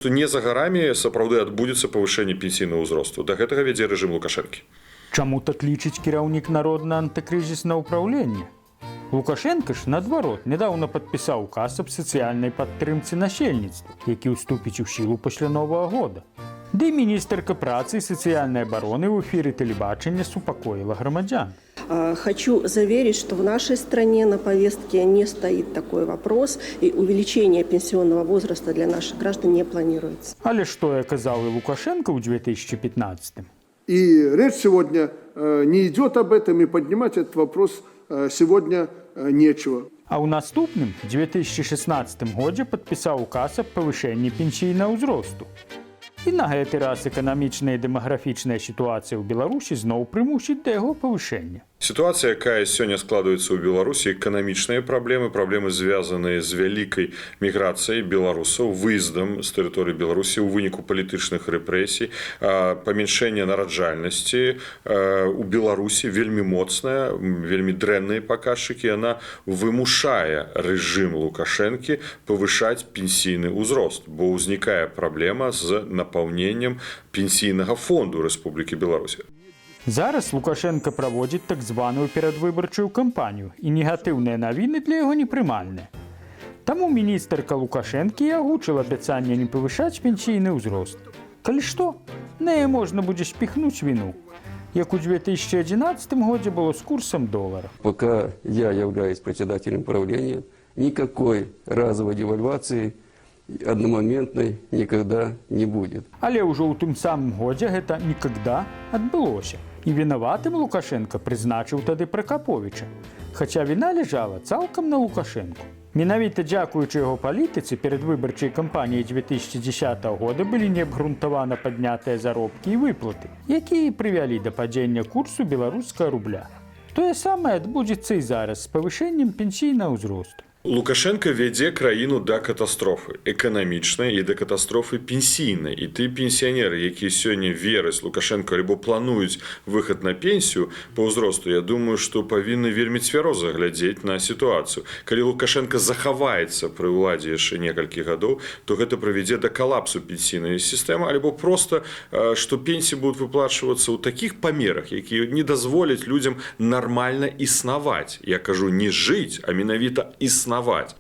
Не за гарамі сапраўды адбудзецца павышэнне пенсійнага ўзросту. Да гэтага вядзе рэжым Лукашэнкі. Чаму так лічыць кіраўнік народнага антыкрызіснага ўпраўлення? Лукашенко ж, наадварот, нядаўна падпісаў указ аб сацыяльнай падтрымцы насельніцтва, які ўступіць у сілу пасля Новага года. Ды міністэрка працы і сацыяльнай абароны ў эфіры тэлебачання супакоіла грамадзян. Хочу заверить, что в нашей стране на повестке не стоит такой вопрос, и увеличение пенсионного возраста для наших граждан не планируется. Але што я казаў і Лукашенко ў 2015-м? И речь сегодня не идет об этом, и поднимать этот вопрос сегодня нечего. А ў наступным, 2016 годзе падпісаў указ аб павышэнні пенсійнага ўзросту. І на гэты раз эканамічная і дэмаграфічная сітуацыя ў Беларусі зноў прымусіць да яго павышэння. Сітуацыя, якая сёння складваецца ў Беларусі, эканамічныя праблемы, звязаныя з вялікай міграцыяй беларусаў, выездам з тэрыторыі Беларусі ў выніку палітычных рэпрэсій, памяншэнне нараджальнасці у Беларусі вельмі моцная, вельмі дрэнныя паказчыкі, яна вымушае рэжым Лукашэнкі павышаць пенсійны ўзрост, бо ўзнікае праблема з напаўненнем пенсійнага фонду Рэспублікі Беларусь. Зараз Лукашенко праводзіць так званую перадвыбарчую кампанію, і негатыўныя навіны для яго непрымальныя. Таму міністэрка Лукашэнкі і агучыла абяцанне не павышаць пенсійны ўзрост. Калі што, на яе можна будзе спіхнуць віну, як у 2011 годзе было з курсам долара. Пока я являюсь председателем правления, никакой разовой девальвации одномоментной никогда не будет. Але ўжо ў тым самым годзе гэта «никогда» адбылося. І вінаватым Лукашенко прызначыў тады Пракаповіча, хаця віна ляжала цалкам на Лукашенку. Менавіта дзякуючы яго палітыцы перадвыбарчай кампаніі 2010 года былі неабгрунтавана паднятыя заробкі і выплаты, якія прывялі да падзення курсу беларускага рубля. Тое самае адбудзецца і зараз з павышэннем пенсійнага ўзросту. Лукашенко вядзе краіну да катастрофы эканамічнай і да катастрофы пенсійнай. І ты пенсіянеры, якія сёння вераць Лукашенко альбо плануюць выхад на пенсію па ўзросту, я думаю, што павінны вельмі цвяроза глядзець на сітуацыю. Калі Лукашенко захаваецца пры ўладзе яшчэ некалькі гадоў, то гэта прывядзе да калапсу пенсійнай сістэмы, альбо проста, што пенсіі будуць выплачвацца ў такіх памерах, якія не дазволяць людзям нармальна існаваць. Я кажу, не жыць, а менавіта існаваць.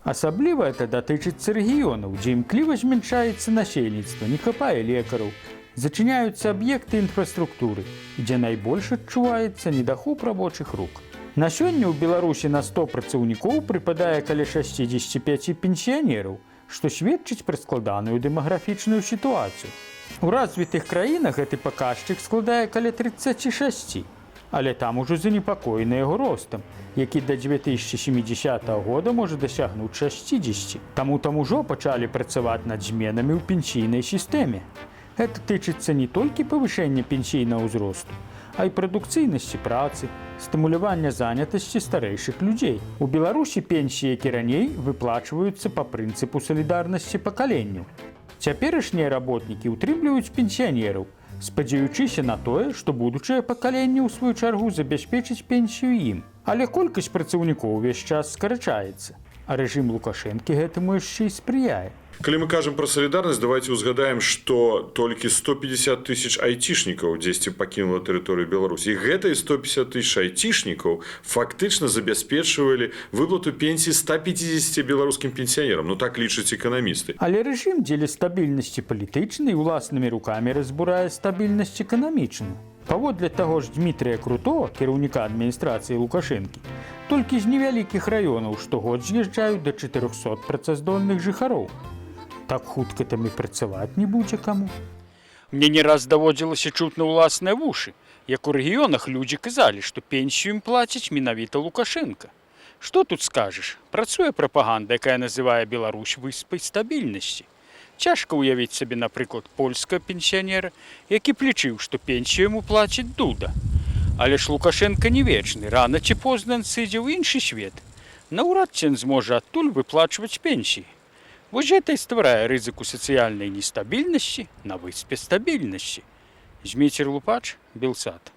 Асабліва это датычыцца рэгіёнаў, дзе імкліва змяншаецца насельніцтва, не хапае лекараў, зачыняюцца аб'екты інфраструктуры, дзе найбольш адчуваецца недахоп рабочых рук. На сёння ў Беларусі на 100 працаўнікоў прыпадае каля 65 пенсіянераў, што сведчыць пра складаную дэмаграфічную сітуацыю. У развітых краінах гэты паказчык складае каля 36, але там ужо занепакоены яго ростам, які да 2070 года можа дасягнуць 60. Таму там ужо пачалі працаваць над зменамі ў пенсійнай сістэме. Гэта тычыцца не толькі павышэння пенсійнага ўзросту, а і прадукцыйнасці працы, стымулявання занятасці старэйшых людзей. У Беларусі пенсіі, як і раней, выплачваюцца па прынцыпу салідарнасці пакаленняў. Цяперашнія работнікі ўтрымліваюць пенсіянераў, спадзяючыся на тое, што будучае пакаленне ў сваю чаргу забяспечыць пенсію ім. Але колькасць працаўнікоў увесь час скарачаецца, а рэжым Лукашэнкі гэтаму яшчэ і спрыяе. Калі мы кажам пра салідарнасць, давайте ўзгадаем, што толькі 150 тысяч айцішнікаў дзесьці пакінула тэрыторыю Беларусі. І гэтыя 150 тысяч айцішнікаў фактычна забяспечвалі выплату пенсіі 150 беларускім пенсіянерам. Ну так лічаць эканамісты. Але рэжым дзеля стабільнасці палітычнай уласнымі рукамі разбурае стабільнасць эканамічную. Паводле таго ж Дмітрыя Крутого, кіраўніка адміністрацыі Лукашэнкі, толькі з невялікіх раёнаў штогод з'язджаюць да 400 працаздольных жыхароў. Так хутка там і працаваць не будзе каму. Мне не раз даводзілася чуць на ўласныя вушы, як у рэгіёнах людзі казалі, што пенсію ім плацяць менавіта Лукашенка. Што тут скажаш? Працуе прапаганда, якая называе Беларусь выспай стабільнасці. Цяжка ўявіць сабе, напрыклад, польскага пенсіянера, які б лічыў, што пенсію яму плаціць Дуда. Але ж Лукашенка не вечны, рана ці позна ён сыдзе ў іншы свет. Наўрад ці ён зможа адтуль выплачваць пенсіі. Вось гэта і стварае рызыку сацыяльнай нестабільнасці на выспе стабільнасці. Зміцер Лупач, Белсат.